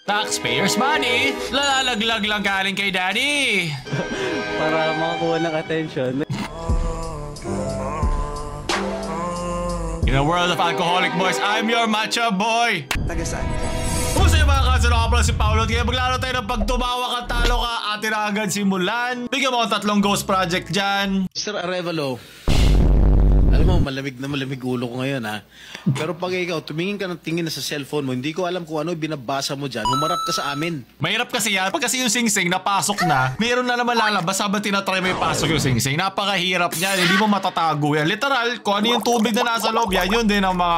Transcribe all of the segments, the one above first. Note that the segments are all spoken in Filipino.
Taxpayers money, lalalaglag lang galing kay daddy. Para makakuha ng attention. In a world of alcoholic boys, I'm your matcha boy. Taga saan? Kumusta yung mga kansan? Ako pala si Paolo. Kaya maglaro tayo ng pag tumawa ka, talo ka, atin na agad simulan. Bigyan mo ang 3 ghost project dyan. Mr. Arevalo, alam mo, malamig na malamig ulo ko ngayon, ha? Pero pag ikaw, tumingin ka ng tingin na sa cellphone mo, hindi ko alam kung ano binabasa mo dyan, humarap ka sa amin. Mahirap kasi yan. Pag kasi yung singsing napasok na, mayroon na naman lalabas habang tinatry mo ipasok yung singsing. Napakahirap niyan. Hindi mo matatago yan. Literal, kung ano yung tubig na nasa loob yan, yun din ang mga...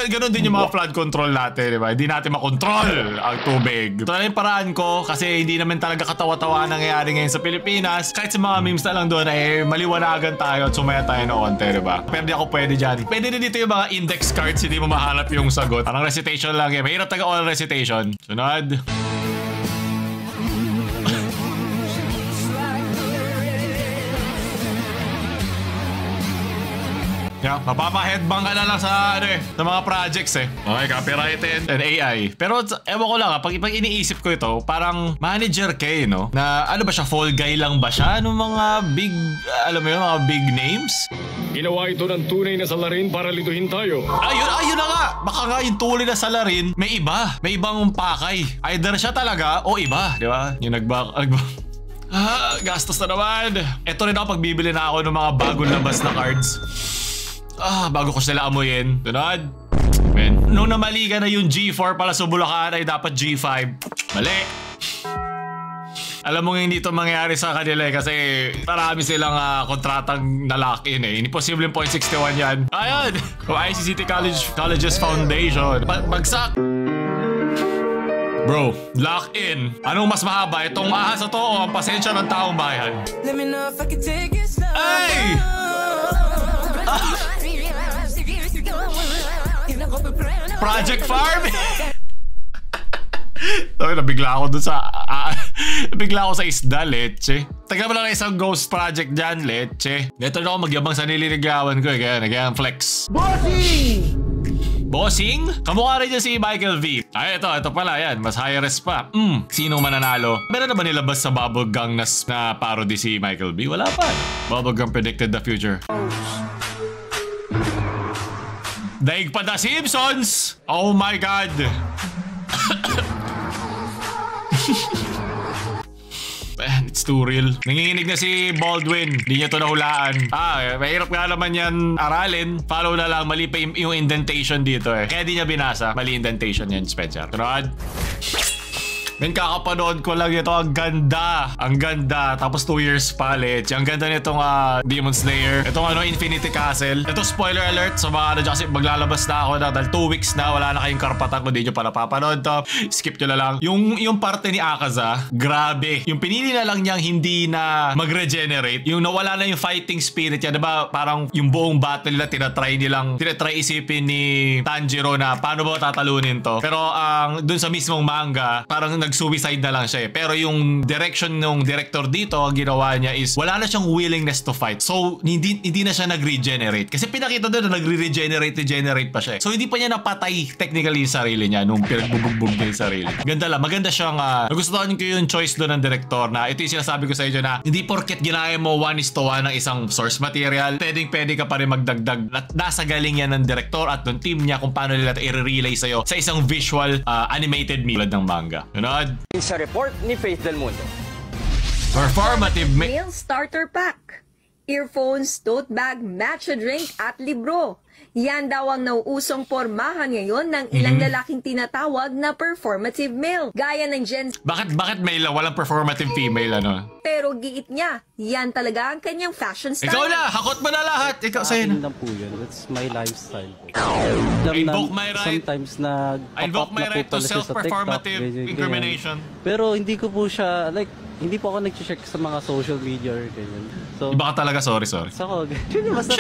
Ganun din yung mga flood control natin, di ba? Hindi natin makontrol ang tubig. Ito na yung paraan ko kasi hindi naman talaga katawa-tawa nangyayari ngayon sa Pilipinas. Kahit sa mga memes na lang doon, maliwanagan tayo at sumaya tayo ng konti, di ba? Pero di ako pwede dyan. Pwede din dito yung mga index cards, hindi mo mahanap yung sagot. Parang recitation lang yan. Mahirap taga all recitation. Sunod. Yeah, mapapa-headbang ka na lang sa, sa mga projects Okay, copyrighted and AI. Pero ewan ko lang pag iniisip ko ito, parang manager kay, no? Na ano ba siya, fall guy lang ba siya? Ano mga big, alam mo yun, mga big names? Ginawa ito ng tunay na salarin para lituhin tayo. Ayun na nga! Baka nga yung tunay na salarin, may iba. May ibang pakay. Either siya talaga o iba. Di ba? Yung gastos na naman. Ito rin ako pagbibili na ako ng mga bagong labas na cards. Bago ko sila amuyin. Tunod. Men. Nung namali ka na yung G4 pala sa Bulacan ay dapat G5. Mali. Alam mo hindi ito mangyayari sa kanila kasi marami silang kontratang na-lock-in Imposible yung 0.61 yan. Ayun! IC City Colleges Foundation. Bagsak! Bro, lock-in. Anong mas mahaba? Itong ahas na to o ang pasensya ng taong bayan? Ay! Project Farm! Nabigla ako dun sa... nabigla ako sa isda, leche. Taga mo lang isang ghost project dyan, leche. Dito na ako magyabang sa nililigawan ko kaya nagayang flex. Bossing! Bossing? Kamukha rin niya si Michael V. Ay, ito pala yan. Mas high res pa. Sinong mananalo? Meron na ba nilabas sa Bubblegum na parody si Michael V? Wala pa. Bubblegum predicted the future. Daig pa The Simpsons! Oh my God! Man, it's too real. Nanginginig na si Baldwin. Hindi niya to nahulaan. Mahirap nga naman yan aralin. Follow na lang. Mali pa yung indentation dito Kaya di niya binasa. Mali indentation yan, Spencer. Tunod. Men, kakapanood ko lang ito. Ang ganda. Ang ganda. Tapos 2 years pa, let's. Ang ganda nitong Demon Slayer. Itong Infinity Castle. Ito, spoiler alert sa mga kasi maglalabas na ako na dahil 2 weeks na. Wala na kayong karapatan kung di nyo pa napapanood to. Skip nyo na lang. Yung parte ni Akaza, grabe. Yung pinili na lang niyang hindi na mag-regenerate. Yung nawala na yung fighting spirit niya. Diba parang yung buong battle nila tinatry isipin ni Tanjiro na paano ba tatalunin to. Pero dun sa mismong manga, parang nag-suicide na lang siya Pero yung direction ng director dito, ang ginawa niya is wala na siyang willingness to fight. So, hindi na siya nag-regenerate. Kasi pinakita doon na nag-regenerate pa siya So, hindi pa niya napatay technically yung sarili niya nung pinagbubugbog niya yung sarili. Ganda lang. Maganda siyang nagustuhan ko yung choice doon ng director na ito yung sinasabi ko sa inyo na hindi porket ginaya mo 1:1 ng isang source material, pwede ka pa rin magdagdag. At nasa galing yan ng director at ng team niya kung paano nila ito i-relay sa'yo sa isang visual animated meal ng manga. Sa report ni Faith Del Mundo. Performative Meal Starter Pack. Earphones, tote bag, matcha drink at libro. Yan daw ang nauusong pormahan ngayon ng ilang lalaking tinatawag na performative male. Gaya ng Gen Z. Bakit male? Walang performative female Pero giit niya, yan talaga ang kanyang fashion style. Ikaw na! Hakot mo na lahat! Ikaw sa'yo na. Po yun. That's my lifestyle po. I invoke my right. Sometimes I invoke my right to self-performative incrimination. Pero hindi ko po siya, hindi po ako nag-check sa mga social media or ganyan. So, iba ka talaga, sorry. So ako, basta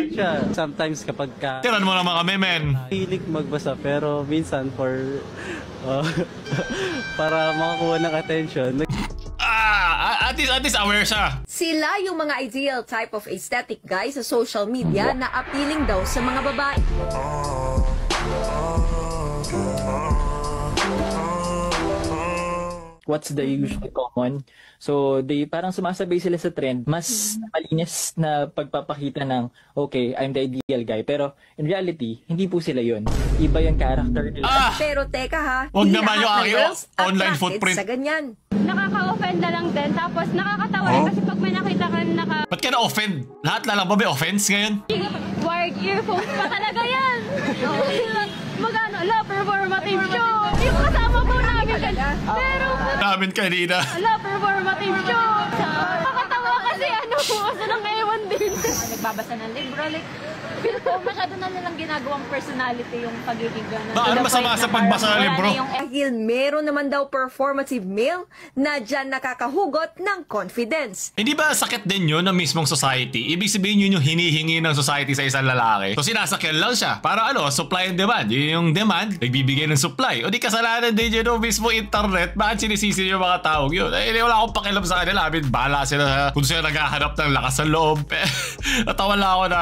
siya. Sometimes kapag tiran mo naman kami, men. Hilig magbasa, pero minsan para makakuha ng attention. At least aware siya. Sila yung mga ideal type of aesthetic guys sa social media na appealing daw sa mga babae. what's the usual common. So, they parang sumasabay sila sa trend. Mas malinis na pagpapakita ng, okay, I'm the ideal guy. Pero, in reality, hindi po sila yun. Iba yung character nila. Pero teka ha, Huwag di naman lahat yung ng aking girls online attracted footprint. sa ganyan. Nakaka-offend na lang din. Tapos nakakatawa rin kasi pag may nakita ka na Ba't ka na-offend? Lahat na lang ba may offense ngayon? wired earphones pa talaga yan. Magano, performative show. Yung kasama po namin kanina. Pero, Namin kanina. performative show. Nakakatawa kasi kasi nang ewan din. Nagbabasa ng libro, like, feel ko masyado na nilang ginagawang personality yung pagiging gano'n. Ano masama sa pagbasa ng libro? Dahil meron naman daw performative male na dyan nakakahugot ng confidence. Hindi ba sakit din yun ng mismong society? Ibig sabihin yun yung hinihingi ng society sa isang lalaki. So sinasakyan lang siya. Para supply and demand. Yun yung demand, nagbibigay ng supply. O di kasalanan din yun mismo internet. Bakit sinisisi yung mga taong yun? Wala akong pakialam sa kanila. Bahala sila kung sila naghahanap ng lakas ng loob. Natawa lang ako na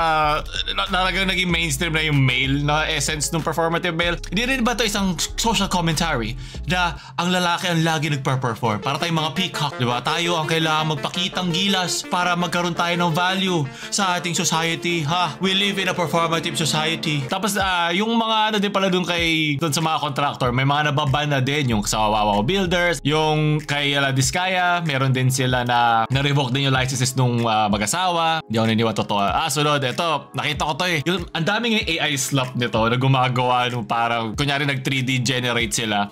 talagang naging mainstream na yung male na essence ng performative male. Hindi rin ba ito isang social commentary na ang lalaki ang lagi nagpa-perform? Para tayong mga peacock, di ba? Tayo ang kailangan magpakitang gilas para magkaroon tayo ng value sa ating society. We live in a performative society. Tapos yung mga din pala dun sa mga contractor, may mga nababan na din yung sa Wawaw Builders, yung kay Diskaya, meron din sila na na-revoke din yung licenses nung mag-asawa. Hindi ako niniwa totoo. Sunod, ito, nakita ko to yung ang daming AI slap nito na gumagawa nung parang kunyari nag 3D generate sila.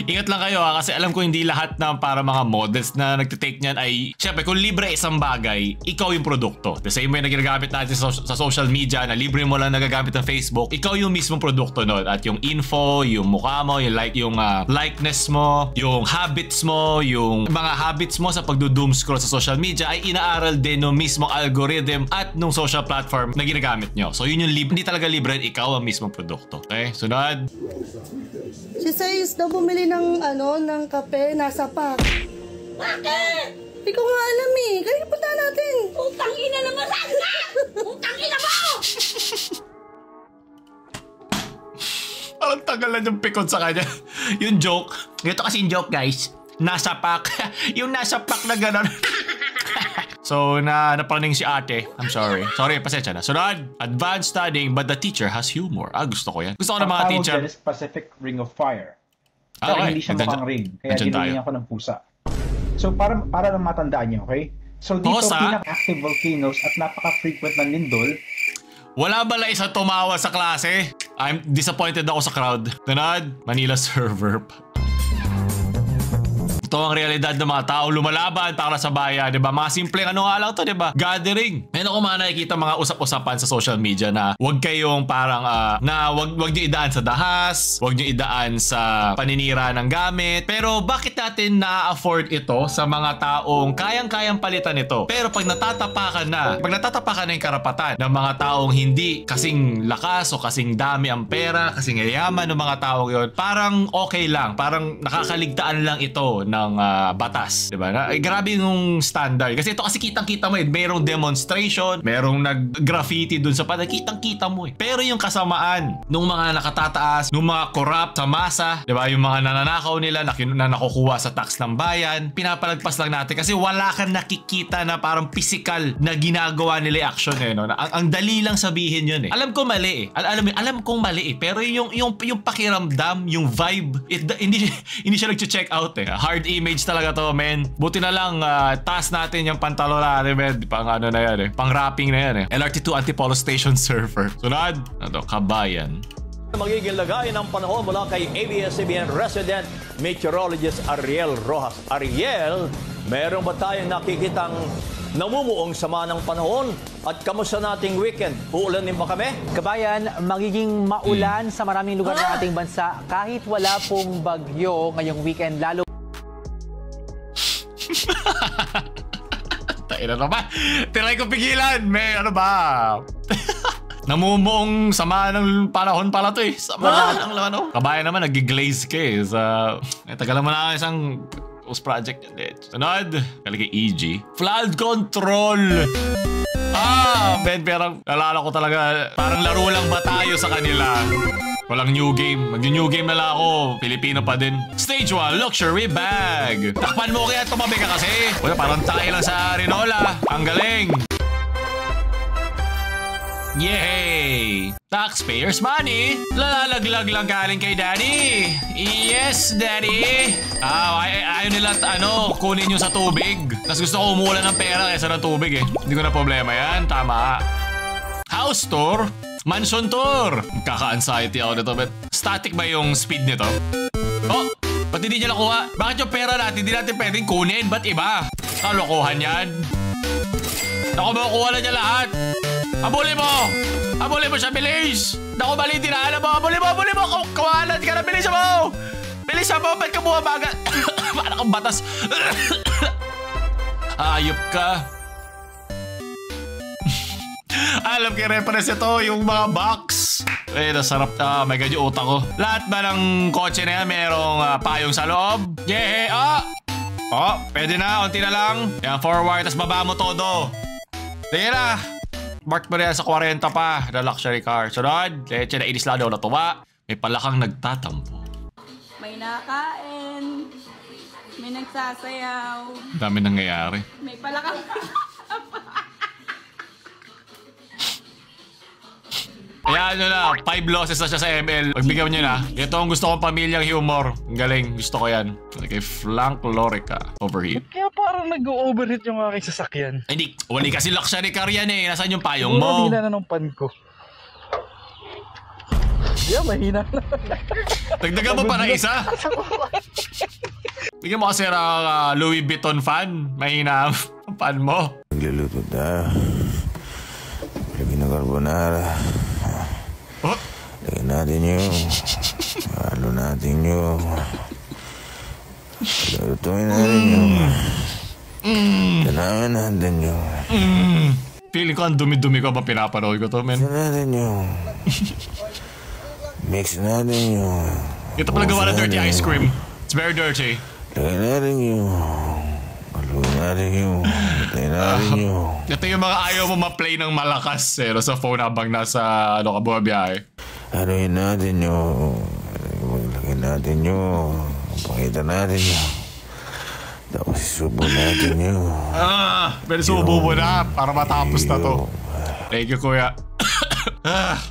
Ingat lang kayo kasi alam ko hindi lahat ng para mga models na nagtitake niyan ay syempre kung libre isang bagay, ikaw yung produkto. The same way na ginagamit natin sa social media na libre mo lang nagagamit ng Facebook, ikaw yung mismong produkto nun. At yung info, yung mukha mo, yung likeness mo, yung habits mo, yung mga habits mo sa pagdo-doom scroll sa social media ay inaaral din ng mismong algorithm at nung social platform na ginagamit nyo. So yun yung hindi talaga libre, ikaw ang mismong produkto. Okay? Sunod. Si Sayus daw bumili ng kape, nasa pack. Bakit? Hindi ko nga alam eh. Kaya punta natin. Utang ina naman sana! Utang ina mo! Parang tagal na yung pikon sa kanya. Yung joke. Ito kasi yung joke guys. Nasa pack. Yung nasa pack na gano'n. So, napaning si ate. I'm sorry. Sorry, pasensya na. Sunod, advanced studying but the teacher has humor. Gusto ko yan. Gusto ko ng mga teacher. Ang tawag Pacific Ring of Fire. Okay. Hindi siya mukhang ring. Kaya dinilihan ko ng pusa. So, para lang matandaan niyo, okay? So, dito, pinaka-active volcanoes at napaka-frequent na lindol. Wala ba lang isang tumawa sa klase? I'm disappointed ako sa crowd. Tunod, Manila server. Ito ang realidad ng mga tao lumalaban para sa bayan, di ba? Mga simpleng nga lang to, di ba? Gathering. Ngayon ako mga nakikita mga usap-usapan sa social media na wag kayong parang wag nyo idaan sa dahas, wag nyo idaan sa paninira ng gamit. Pero bakit natin na-afford ito sa mga taong kayang-kayang palitan ito? Pero pag natatapakan na yung karapatan ng mga taong hindi kasing lakas o kasing dami ang pera, kasing yayaman ng mga taong yon, parang okay lang. Parang nakakaligtaan lang ito ng batas, di ba? Grabe yung standard. Kasi ito kasi kitang-kita mo mayroong demonstration, mayroong nag-graffiti dun sa kitang-kita mo Pero yung kasamaan nung mga nakatataas, nung mga corrupt sa masa, di ba? Yung mga nananakaw nila na nakukuha sa tax ng bayan, pinapalagpas lang natin kasi wala kang nakikita na parang physical na ginagawa nila action no? Ang dali lang sabihin yun Alam ko mali alam kong mali pero yung pakiramdam, yung vibe, hindi siya nag-check out Hard image talaga to, men. Buti na lang taas natin yung pantalon natin, men. Pang na yan pang rapping na yan LRT2 Antipolo Station Surfer. Sunod, Kabayan. Magiging lagay ng panahon mula kay ABS-CBN resident meteorologist Ariel Rojas. Ariel, meron ba tayong nakikitang namumuong sama ng panahon? At kamusta nating weekend? Uulanin ba kami? Kabayan, magiging maulan sa maraming lugar ng ating bansa kahit wala pong bagyo ngayong weekend. Lalo Tayo na naman. Tinry ko pigilan. May ano ba? Namumuong sama ng panahon pala to Sama ng Kabayan naman, nag-glaze ka tagal naman na isang post project yan. Sunod, kaligay EG. Flood control. Ben, pero nalala ko talaga, parang laro lang ba tayo sa kanila? Walang new game. Mag-new game na lang ako. Pilipino pa din. Stage 1, luxury bag. Takpan mo kaya tumabi ka kasi. Wala, parang tayo lang sa Rinola. Ang galing. Yay! Taxpayers' money! Lalalaglag lang galing kay Daddy! Yes, Daddy! Ayaw nila, kunin yung sa tubig. Tapos gusto ko umulan ng pera kaysa ng tubig eh. Hindi ko na problema yan. Tama. House tour? Mansion tour! Kaka-anxiety ako nito, but static ba yung speed nito? Oh! Ba't hindi niya nakuha? Bakit yung pera natin hindi natin pwedeng kunin? Ba't iba? Kalokohan yan. Naku, makukuha na niya lahat. Habulin mo! Habulin mo siya, bilis! Naku, mali, tinaanan mo! Habulin mo! Habulin mo! Kawalan ka na! Bilis mo! Bilis mo! Ba't ka bumabagal? Parang kang batas. Ayop ka. Alam kay reference ito, yung mga box. Nasarap. My God, yung utak ko. Lahat ba ng kotse na yan merong payong sa loob? Yeah! Pwede na. Unti na lang. Yan, forward. Tapos baba mo todo. Sige na. Mark mo rin sa 40 pa na luxury car. Sunod, leche na inis lang daw natuwa. May palakang nagtatampo. May nakain. May nagsasayaw. Dami nangyayari. May palakang Ayan nyo na, 5 losses na siya sa ML. Pagbigyan nyo na. Ito ang gusto kong pamilyang humor. Ang galing, gusto ko yan. Okay, Flank Lorica. Overheat. Kaya parang nag-overheat yung aking sasakyan. Hindi, wali kasi luxury car yan eh. Nasaan yung payong mo? Mahina na ng pan ko. Yeah, mahina na. Dagdagan mo pa na isa? Bigyan mo kasi ng Louis Vuitton fan. Mahina ang pan mo. Nagluluto tayo. Lagi na carbonara. Lagyan natin yung halo natin yung lutuin natin yung tanawin natin yung feeling ko ang dumi-dumi ko ba pinapanood ko to, men? Lagyan natin yung mix natin yung ito pala gawa na dirty ice cream. It's very dirty. Lagyan natin yung haluin natin yung tayo natin yung ito yung mga ayaw mo ma-play ng malakas sa phone habang nasa bumabiyahe. Haluin natin yung maglagay natin yung pakita natin yung tapos isubo natin yung pero subo mo na para matapos na to. Thank you, kuya.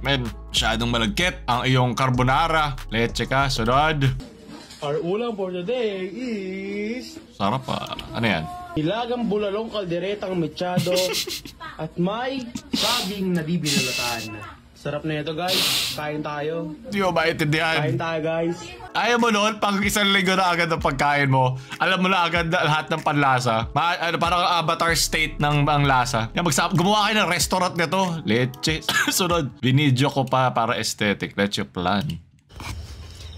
Men, masyadong malagkit ang iyong carbonara. Leche ka, sunod. Our ulam for today is sarap pa. Ano yan? Nilagang bulalong kalderetang mechado at may saging na di binalatan. Sarap na ito, guys. Kain tayo. Di mo maintindihan. Kain tayo, guys. Ayaw mo noon, pag isang linggo na agad ang pagkain mo, alam mo na agad lahat ng panlasa. Parang avatar state ng ang lasa. Yan, gumawa kayo ng restaurant nito. Leche. Sunod, binidyo ko pa para aesthetic. Leche plan.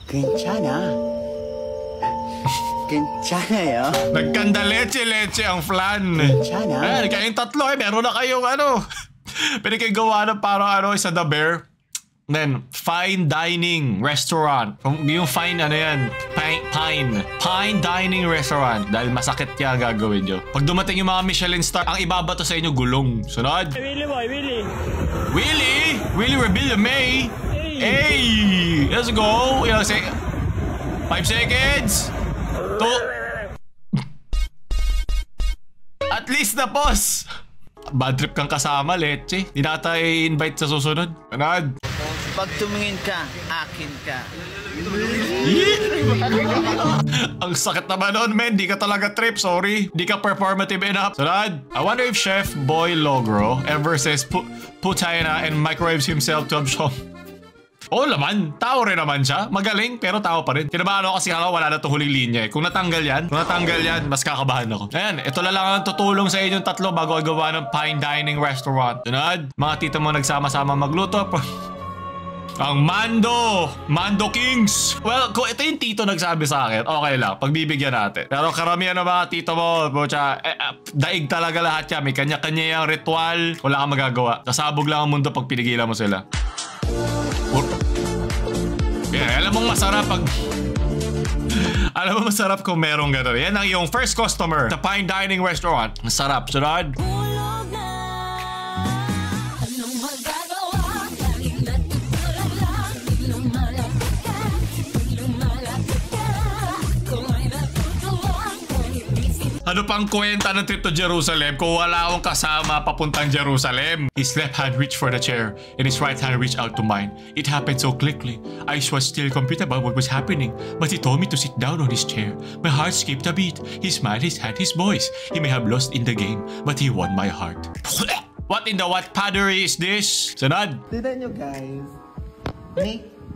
괜찮아. 괜찮아요. Nagkanda leche ang flan. Ayan, kayong tatlo meron na kayong pwede kayo gawa ng parang isa The Bear. Then, fine dining restaurant. Yung fine yan? Fine dining restaurant. Dahil masakit yan gagawin nyo. Pag dumating yung mga Michelin star, ang ibabato sa inyo gulong. Sunod. Willie Rebilla May. Hey! Let's go! 5 seconds! 2 At least na pause! Bad trip kang kasama, leche. Hindi na tayo invite sa susunod. Anad? Pag tumingin ka, akin ka. Ang sakit naman nun, men. Di ka talaga trip, sorry. Di ka performative enough. Sunod. I wonder if Chef Boy Logro ever says putayna and microwaves himself to absorb. Oo naman, tao rin naman siya. Magaling, pero tao pa rin. Kinabahan ako kasi wala na ito huling linya eh. Kung natanggal yan, mas kakabahan ako. Ayan, ito lang ang tutulong sa inyong tatlo bago gawa ng fine dining restaurant. Sunod, mga tita mo nagsama-sama magluto. Ang Mando Kings. Well, kung ito yung tito nagsabi sa akin, okay lang, pagbibigyan natin. Pero karamihan ng mga tito mo, daig talaga lahat yan. May kanya-kanya yung ritual. Wala kang magagawa. Sasabog lang ang mundo pag pinigilan mo sila. Yeah, alam mong masarap pag kung merong gano'n. Yan ang iyong first customer sa fine dining restaurant. Masarap. Sunod. Ano pang kwenta ng trip to Jerusalem kung wala akong kasama papuntang Jerusalem? His left hand reached for the chair and his right hand reached out to mine. It happened so quickly. I was still confused about what was happening, but he told me to sit down on his chair. My heart skipped a beat. He smiled, his hand, his voice. He may have lost in the game, but he won my heart. What in the what paddery is this? Sunod. Tignan nyo guys.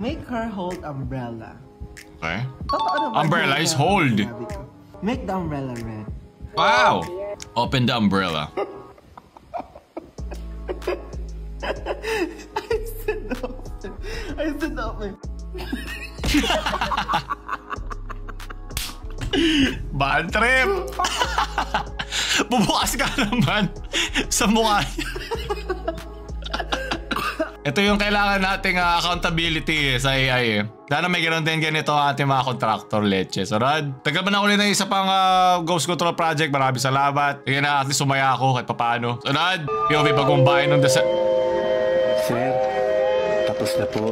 Make her hold umbrella. Okay. Totoo naman. Umbrella is hold. Make the umbrella red. Wow! Open the umbrella. I said open. Bad trip! Bubukas ka naman sa mukha niya. Ito yung kailangan nating accountability sa AI eh. Sana may ganoon din ganito ang ating mga contractor, leche. So Rod, tagaban ako ulit ng isa pang Ghost Control project. Maraming salamat. Tingnan na at least sumaya ako kahit papaano. So Rod, POV bagong bahay ng dasa... Sir, tapos na po.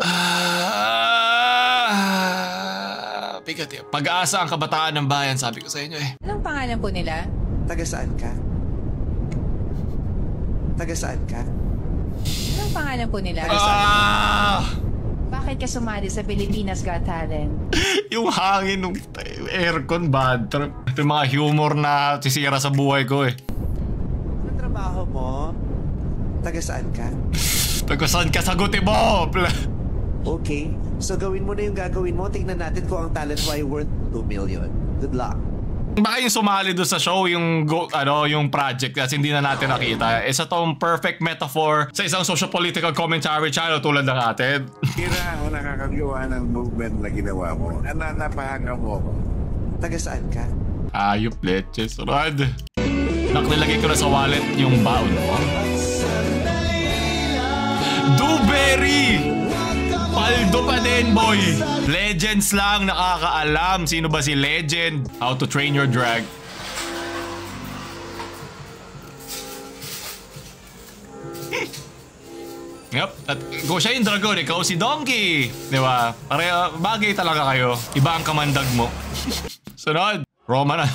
Bigat eh. Pag-asa ang kabataan ng bayan, sabi ko sa inyo eh. Anong pangalan po nila? Taga saan ka? Taga saan ka? Anong pangalan po nila? Bakit ka sumali sa Pilipinas Got Talent? Yung hangin ng aircon, bad trip. Ito yung mga humor na sisira sa buhay ko eh. Anong trabaho mo? Taga saan ka? Taga saan ka? Sagutin mo! Okay, so gawin mo na yung gagawin mo. Tingnan natin kung ang talent mo ay worth 2 million. Good luck. Baka yung sumali doon sa show, yung project kasi hindi na natin nakita. Isa tong perfect metaphor sa isang socio-political commentary channel tulad ng atin. Kira ako nakakagawa ng movement na ginawa mo. Napahanga mo ako. Taga saan ka? Ayop, leches. Rod. Nilagay ko na sa wallet yung baon mo. Dewberry! Paldo pa din, boy! Legends lang nakakaalam. Sino ba si Legend? How to Train Your Drag. Yup. At kung siya yung dragon, ikaw si Donkey. Diba? Pareho, bagay talaga kayo. Iba ang kamandag mo. Sunod. Roman na.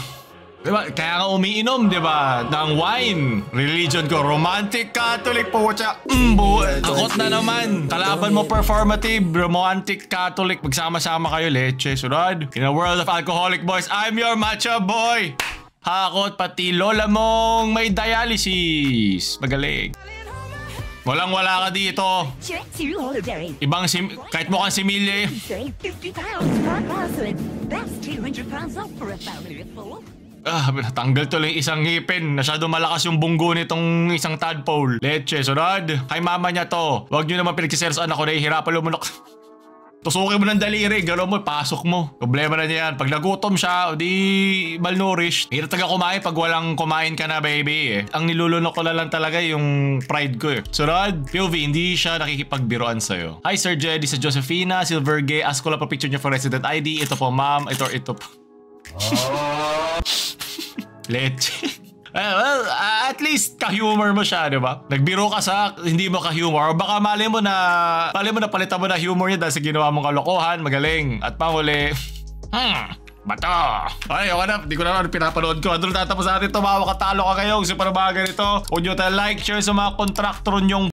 Diba? Kaya nga umiinom, diba? Ng wine. Religion ko, romantic Catholic po. Akot na naman. Kalaban mo performative, romantic Catholic. Magsama-sama kayo, leche. Sunod. In a world of alcoholic boys, I'm your macho boy. Hakot pati lola mong may dialysis. Magaling. Walang-wala ka dito. Ibang kahit mukhang si Millie. Tanggal tuloy isang ngipin. Masyado malakas yung bunggo nitong isang tadpole. Leche, sunod. Kay mama niya to. Huwag nyo naman pinagsiselos anak ko. Nahihirapan lumunok. Tusukin mo ng daliri. Gano'n mo, pasok mo. Problema na niya yan. Pag nagutom siya, o di malnourished. Hirap taga kumain pag walang kumain ka na, baby. Ang nilulunok ko na lang talaga yung pride ko eh. Sunod, POV, hindi siya nakikipagbiroan sa'yo. Hi, Sir Jedi sa Josefina, Silver Gay. Ask ko lang pa picture niya for resident ID. Ito po, ma'am. Ito po. Leche. Well, at least ka-humor mo siya, di ba? Nagbiro ka sa hindi mo ka-humor. Baka mali mo na palitan mo na humor niya dahil sa ginawa mong kalokohan. Magaling. At panghuli, bato. Ay, okay na. Hindi ko na pinapanood ko. Ano tatapos natin? Tumawa ka, talo ka kayo. Gusto pa na mga ganito. Huwag nyo tayo like, share sa mga kontraktor nyong